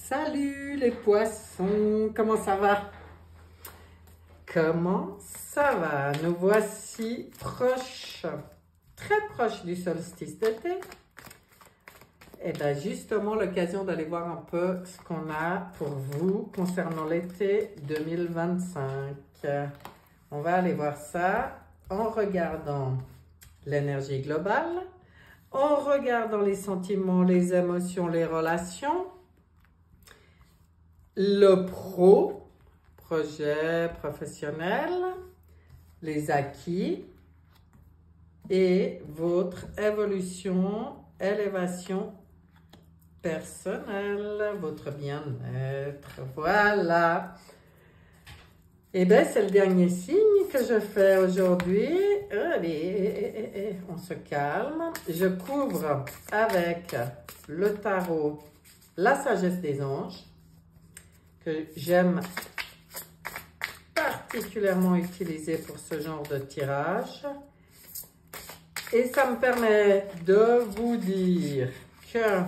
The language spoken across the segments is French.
Salut les poissons, comment ça va? Comment ça va? Nous voici proches, très proches du solstice d'été. Et bien justement l'occasion d'aller voir un peu ce qu'on a pour vous concernant l'été 2025. On va aller voir ça en regardant l'énergie globale, en regardant les sentiments, les émotions, les relations, le projet professionnel, les acquis et votre évolution, élévation personnelle, votre bien-être. Voilà. Et bien, c'est le dernier signe que je fais aujourd'hui. Allez, on se calme. Je couvre avec le tarot la sagesse des anges, que j'aime particulièrement utiliser pour ce genre de tirage. Et ça me permet de vous dire que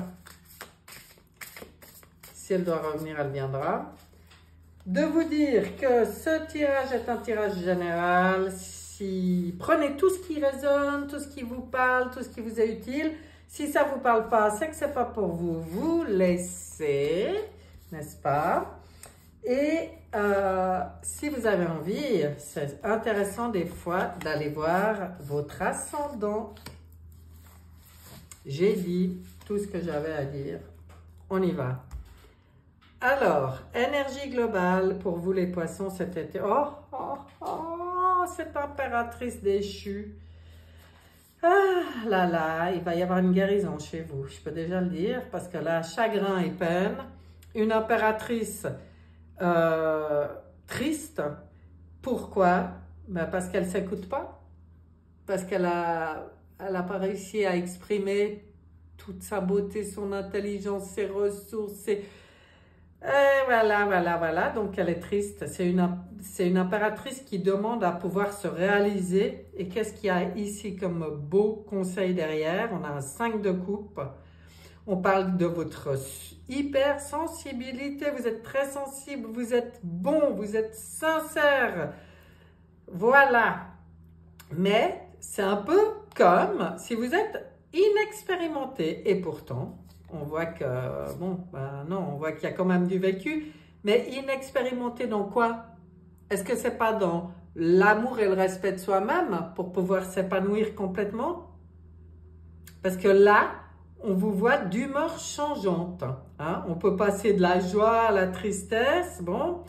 si elle doit revenir, elle viendra. De vous dire que ce tirage est un tirage général. Si prenez tout ce qui résonne, tout ce qui vous parle, tout ce qui vous est utile. Si ça ne vous parle pas, c'est que ce n'est pas pour vous. Vous laissez, n'est-ce pas? Et si vous avez envie, c'est intéressant des fois d'aller voir votre ascendant. J'ai dit tout ce que j'avais à dire. On y va. Alors, énergie globale pour vous les poissons cet été. Oh, cette impératrice déchue. Ah là là, il va y avoir une guérison chez vous. Je peux déjà le dire parce que là, chagrin et peine. Une impératrice triste. Pourquoi? Ben parce qu'elle ne s'écoute pas. Parce qu'elle a pas réussi à exprimer toute sa beauté, son intelligence, ses ressources. Et voilà. Donc, elle est triste. C'est une impératrice qui demande à pouvoir se réaliser. Et qu'est-ce qu'il y a ici comme beau conseil derrière? On a un 5 de coupe. On parle de votre hypersensibilité. Vous êtes très sensible, vous êtes bon, vous êtes sincère. Voilà. Mais c'est un peu comme si vous êtes inexpérimenté. Et pourtant, on voit que, on voit qu'il y a quand même du vécu. Mais inexpérimenté dans quoi? Est-ce que c'est pas dans l'amour et le respect de soi-même pour pouvoir s'épanouir complètement? Parce que là, on vous voit d'humeur changeante. Hein? On peut passer de la joie à la tristesse. Bon,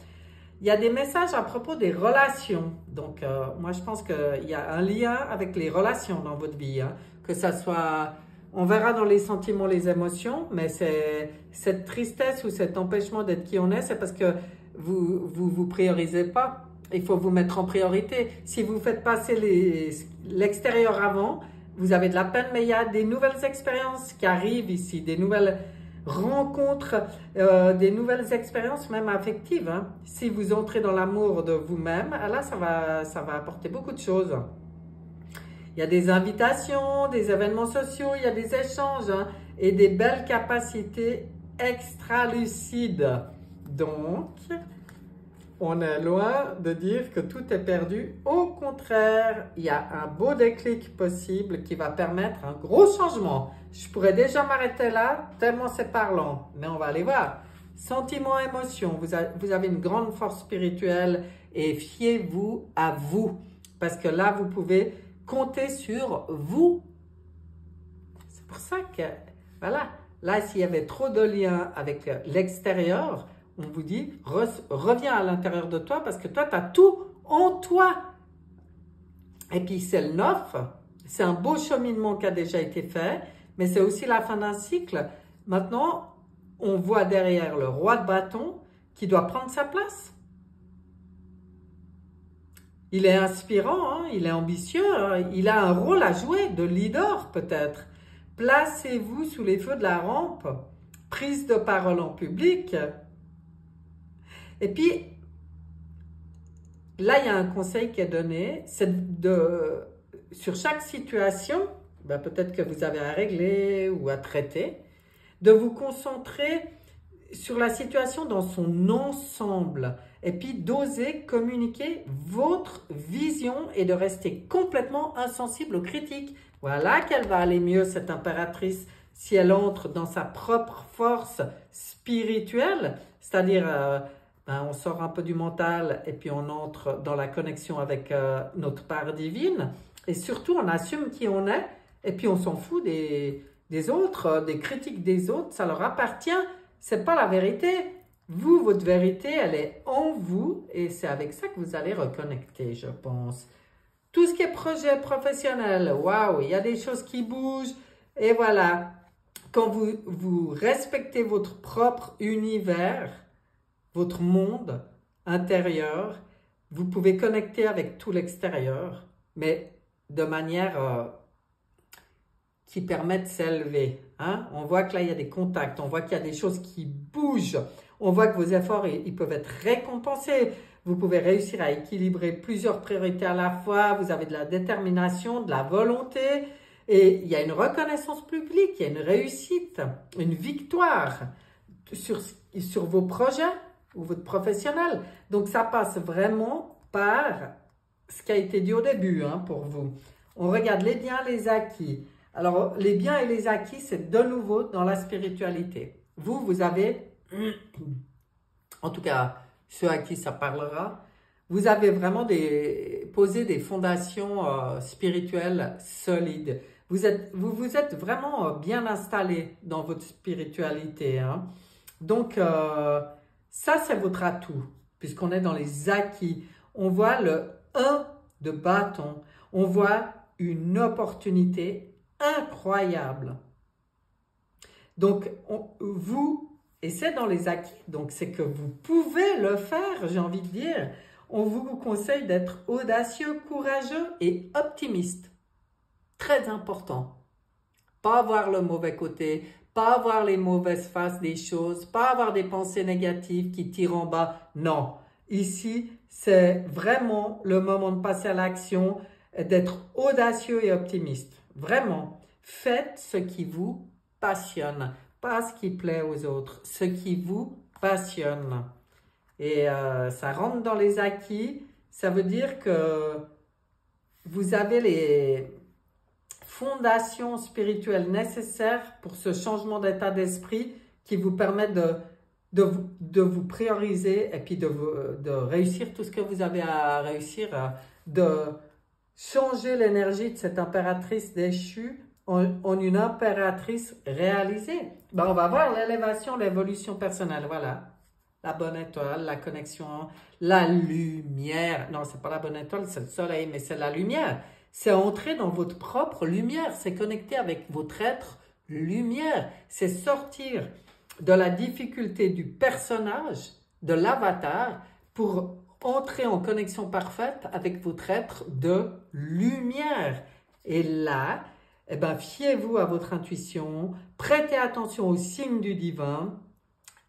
il y a des messages à propos des relations. Donc, moi, je pense qu'il y a un lien avec les relations dans votre vie. Hein? Que ça soit, on verra dans les sentiments, les émotions, mais c'est cette tristesse ou cet empêchement d'être qui on est, c'est parce que vous priorisez pas. Il faut vous mettre en priorité. Si vous faites passer l'extérieur avant, vous avez de la peine, mais il y a des nouvelles expériences qui arrivent ici, des nouvelles rencontres, des nouvelles expériences même affectives. Hein. Si vous entrez dans l'amour de vous-même, là, ça va apporter beaucoup de choses. Il y a des invitations, des événements sociaux, il y a des échanges hein, et des belles capacités extra-lucides. Donc, on est loin de dire que tout est perdu. Au contraire, il y a un beau déclic possible qui va permettre un gros changement. Je pourrais déjà m'arrêter là, tellement c'est parlant. Mais on va aller voir. Sentiments, émotions. Vous avez une grande force spirituelle et fiez-vous à vous. Parce que là, vous pouvez compter sur vous. C'est pour ça que, voilà. Là, s'il y avait trop de liens avec l'extérieur, on vous dit, reviens à l'intérieur de toi parce que toi, tu as tout en toi. Et puis, c'est le 9. C'est un beau cheminement qui a déjà été fait, mais c'est aussi la fin d'un cycle. Maintenant, on voit derrière le roi de bâton qui doit prendre sa place. Il est inspirant, hein, il est ambitieux, hein, il a un rôle à jouer de leader peut-être. Placez-vous sous les feux de la rampe. Prise de parole en public. Et puis, là, il y a un conseil qui est donné, c'est sur chaque situation, peut-être que vous avez à régler ou à traiter, de vous concentrer sur la situation dans son ensemble. Et puis d'oser communiquer votre vision et de rester complètement insensible aux critiques. Voilà qu'elle va aller mieux, cette impératrice, si elle entre dans sa propre force spirituelle, c'est-à-dire on sort un peu du mental et puis on entre dans la connexion avec notre part divine. Et surtout, on assume qui on est et puis on s'en fout des autres, des critiques des autres, ça leur appartient. C'est pas la vérité. Vous, votre vérité, elle est en vous et c'est avec ça que vous allez reconnecter, je pense. Tout ce qui est projet professionnel, waouh, il y a des choses qui bougent et voilà. Quand vous respectez votre propre univers, votre monde intérieur, vous pouvez connecter avec tout l'extérieur, mais de manière qui permet de s'élever. Hein? On voit que là, il y a des contacts, on voit qu'il y a des choses qui bougent, on voit que vos efforts, ils peuvent être récompensés. Vous pouvez réussir à équilibrer plusieurs priorités à la fois, vous avez de la détermination, de la volonté, et il y a une reconnaissance publique, il y a une réussite, une victoire sur vos projets ou votre professionnel. Donc, ça passe vraiment par ce qui a été dit au début pour vous. On regarde les biens, les acquis. Alors, les biens et les acquis, c'est de nouveau dans la spiritualité. Vous avez, en tout cas, ceux à qui ça parlera, vous avez vraiment posé des fondations spirituelles solides. Vous vous êtes vraiment bien installé dans votre spiritualité. Donc, ça, c'est votre atout, puisqu'on est dans les acquis. On voit le 1 de bâton. On voit une opportunité incroyable. Donc, et c'est dans les acquis, donc c'est que vous pouvez le faire, j'ai envie de dire. On vous conseille d'être audacieux, courageux et optimiste. Très important. Pas avoir le mauvais côté, pas avoir les mauvaises faces des choses, pas avoir des pensées négatives qui tirent en bas. Non. Ici, c'est vraiment le moment de passer à l'action, d'être audacieux et optimiste. Vraiment. Faites ce qui vous passionne, pas ce qui plaît aux autres, ce qui vous passionne. Et ça rentre dans les acquis, ça veut dire que vous avez les fondations spirituelles nécessaires pour ce changement d'état d'esprit qui vous permet de vous prioriser et puis de réussir tout ce que vous avez à réussir, de changer l'énergie de cette impératrice déchue en une impératrice réalisée. On va voir l'élévation, l'évolution personnelle, voilà. La bonne étoile, la connexion, la lumière. Non, c'est pas la bonne étoile, c'est le soleil, mais c'est la lumière. C'est entrer dans votre propre lumière, c'est connecter avec votre être lumière. C'est sortir de la difficulté du personnage, de l'avatar, pour entrer en connexion parfaite avec votre être de lumière. Et là, fiez-vous à votre intuition, prêtez attention aux signes du divin,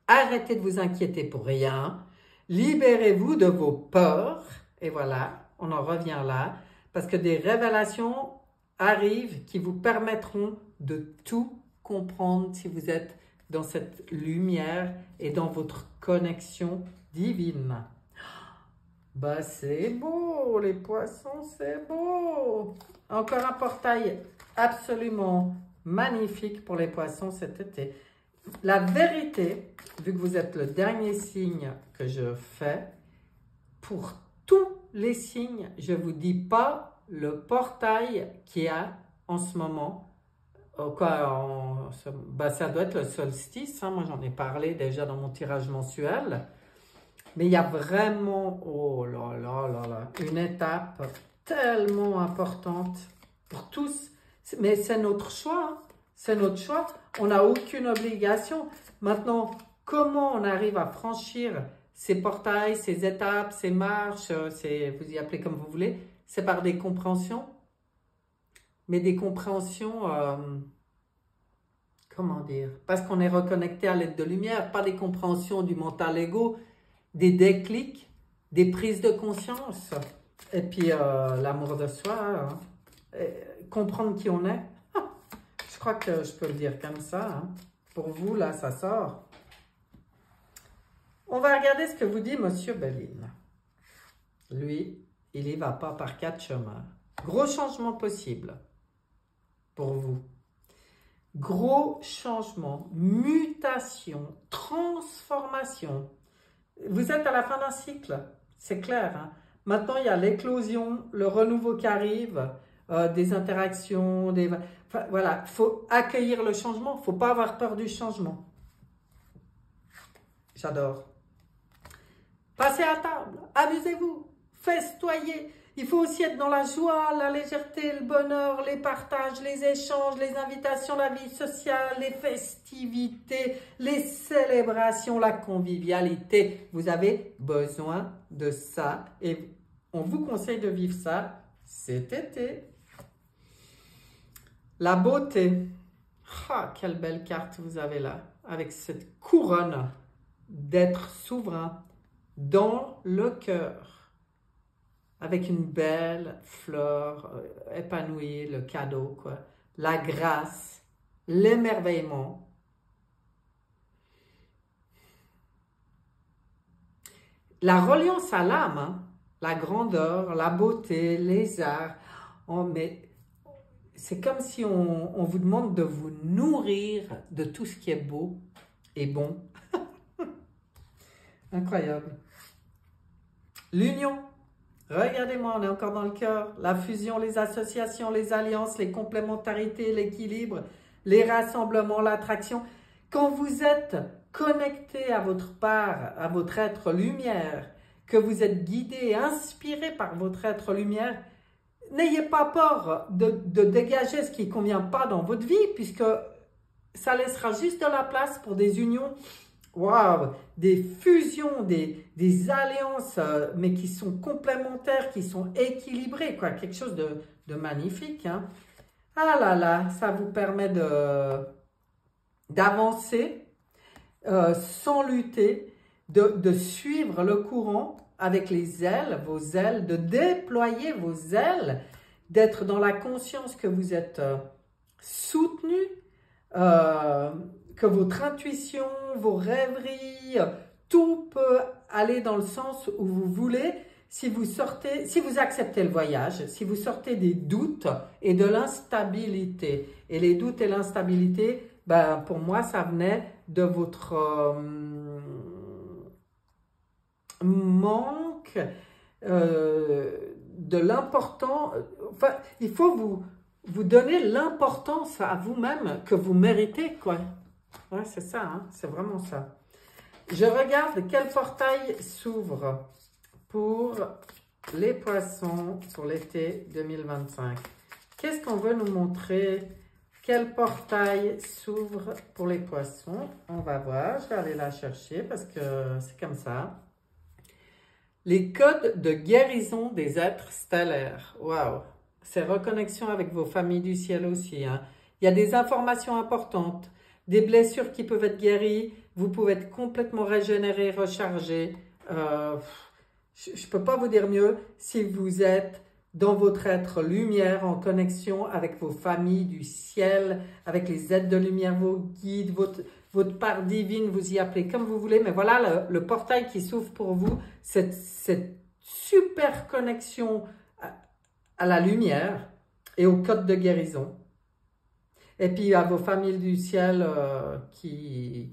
arrêtez de vous inquiéter pour rien, libérez-vous de vos peurs, et voilà, on en revient là, parce que des révélations arrivent qui vous permettront de tout comprendre si vous êtes dans cette lumière et dans votre connexion divine. C'est beau, les poissons, c'est beau. Encore un portail absolument magnifique pour les poissons cet été. La vérité, vu que vous êtes le dernier signe que je fais, pour tous les signes, je ne vous dis pas le portail qu'il y a en ce moment. Ça doit être le solstice, moi j'en ai parlé déjà dans mon tirage mensuel. Mais il y a vraiment, oh là là là là, une étape tellement importante pour tous. Mais c'est notre choix, c'est notre choix. On n'a aucune obligation. Maintenant, comment on arrive à franchir ces portails, ces étapes, ces marches, vous y appelez comme vous voulez, c'est par des compréhensions. Mais des compréhensions, comment dire, parce qu'on est reconnecté à l'aide de lumière, pas des compréhensions du mental égo, des déclics, des prises de conscience, et puis l'amour de soi, comprendre qui on est. Je crois que je peux le dire comme ça. Pour vous, là, ça sort. On va regarder ce que vous dit Monsieur Béline. Lui, il y va pas par 4 chemins. Gros changement possible pour vous. Gros changement, mutation, transformation. Vous êtes à la fin d'un cycle, c'est clair. Hein? Maintenant, il y a l'éclosion, le renouveau qui arrive, des interactions, enfin, voilà, il faut accueillir le changement, il ne faut pas avoir peur du changement. J'adore. Passez à table, amusez-vous, festoyez. Il faut aussi être dans la joie, la légèreté, le bonheur, les partages, les échanges, les invitations, la vie sociale, les festivités, les célébrations, la convivialité. Vous avez besoin de ça et on vous conseille de vivre ça cet été. La beauté. Ah, quelle belle carte vous avez là, avec cette couronne d'être souverain dans le cœur. Avec une belle fleur épanouie, le cadeau, quoi. La grâce, l'émerveillement. La reliance à l'âme, hein, la grandeur, la beauté, les arts. Oh, mais c'est comme si on vous demande de vous nourrir de tout ce qui est beau et bon. Incroyable. L'union. Regardez-moi, on est encore dans le cœur. La fusion, les associations, les alliances, les complémentarités, l'équilibre, les rassemblements, l'attraction. Quand vous êtes connecté à votre part, à votre être lumière, que vous êtes guidé, inspiré par votre être lumière, n'ayez pas peur de dégager ce qui ne convient pas dans votre vie, puisque ça laissera juste de la place pour des unions. Waouh, des fusions, des alliances, mais qui sont complémentaires, qui sont équilibrées, quoi. Quelque chose de magnifique. Hein. Ah là là, ça vous permet d'avancer sans lutter, de suivre le courant avec les ailes, vos ailes, de déployer vos ailes, d'être dans la conscience que vous êtes soutenu, que votre intuition, vos rêveries, tout peut aller dans le sens où vous voulez. Si vous acceptez le voyage, si vous sortez des doutes et de l'instabilité. Et les doutes et l'instabilité, ben, pour moi, ça venait de votre manque de l'important. Enfin, il faut vous donner l'importance à vous-même que vous méritez, quoi. Ouais, c'est ça, hein? C'est vraiment ça. Je regarde quel portail s'ouvre pour les poissons pour l'été 2025. Qu'est-ce qu'on veut nous montrer? Quel portail s'ouvre pour les poissons? On va voir, je vais aller la chercher parce que c'est comme ça. Les codes de guérison des êtres stellaires. Waouh! C'est reconnexion avec vos familles du ciel aussi. Hein. Il y a des informations importantes, des blessures qui peuvent être guéries. Vous pouvez être complètement régénéré, rechargé. Je ne peux pas vous dire mieux si vous êtes dans votre être lumière, en connexion avec vos familles du ciel, avec les êtres de lumière, vos guides, votre part divine, vous y appelez comme vous voulez. Mais voilà le portail qui s'ouvre pour vous, cette super connexion à la lumière et au code de guérison. Et puis à vos familles du ciel qui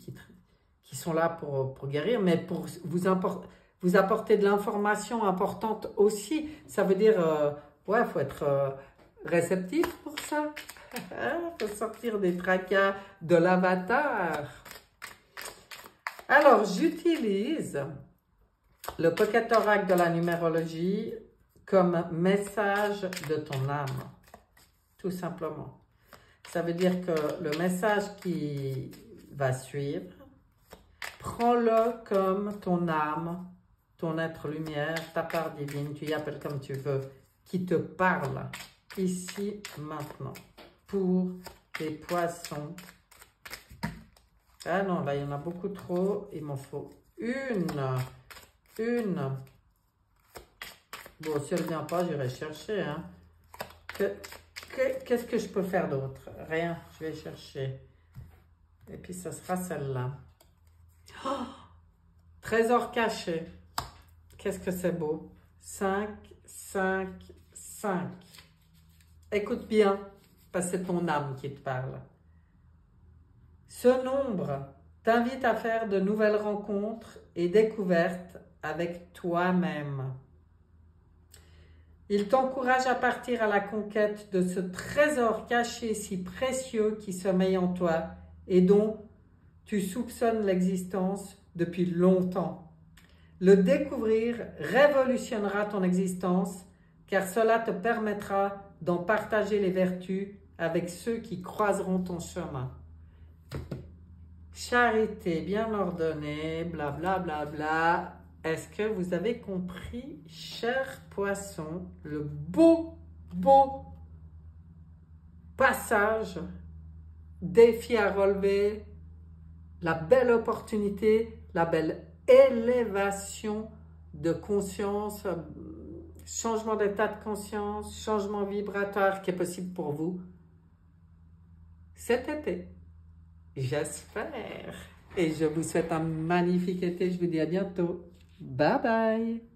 sont là pour guérir, mais pour vous apporter de l'information importante aussi. Ça veut dire, ouais, il faut être réceptif pour ça. Il faut sortir des tracas de l'avatar. Alors, j'utilise le Pocket Oracle de la numérologie comme message de ton âme, tout simplement. Ça veut dire que le message qui va suivre, prends-le comme ton âme, ton être lumière, ta part divine, tu y appelles comme tu veux, qui te parle ici, maintenant, pour les poissons. Ah non, là, il y en a beaucoup trop, il m'en faut une. Bon, si elle ne vient pas, j'irai chercher. Hein. Qu'est-ce que je peux faire d'autre? Rien, je vais chercher. Et puis, ça sera celle-là. Oh, Trésor caché. Qu'est-ce que c'est beau. 5, 5, 5. Écoute bien, parce que c'est ton âme qui te parle. Ce nombre t'invite à faire de nouvelles rencontres et découvertes avec toi-même. Il t'encourage à partir à la conquête de ce trésor caché si précieux qui sommeille en toi et dont tu soupçonnes l'existence depuis longtemps. Le découvrir révolutionnera ton existence car cela te permettra d'en partager les vertus avec ceux qui croiseront ton chemin. Charité bien ordonnée, blablabla. Bla, bla, bla. Est-ce que vous avez compris, chers poissons, le beau passage, défi à relever, la belle opportunité, la belle élévation de conscience, changement d'état de conscience, changement vibratoire qui est possible pour vous cet été. J'espère. Et je vous souhaite un magnifique été. Je vous dis à bientôt. Bye bye.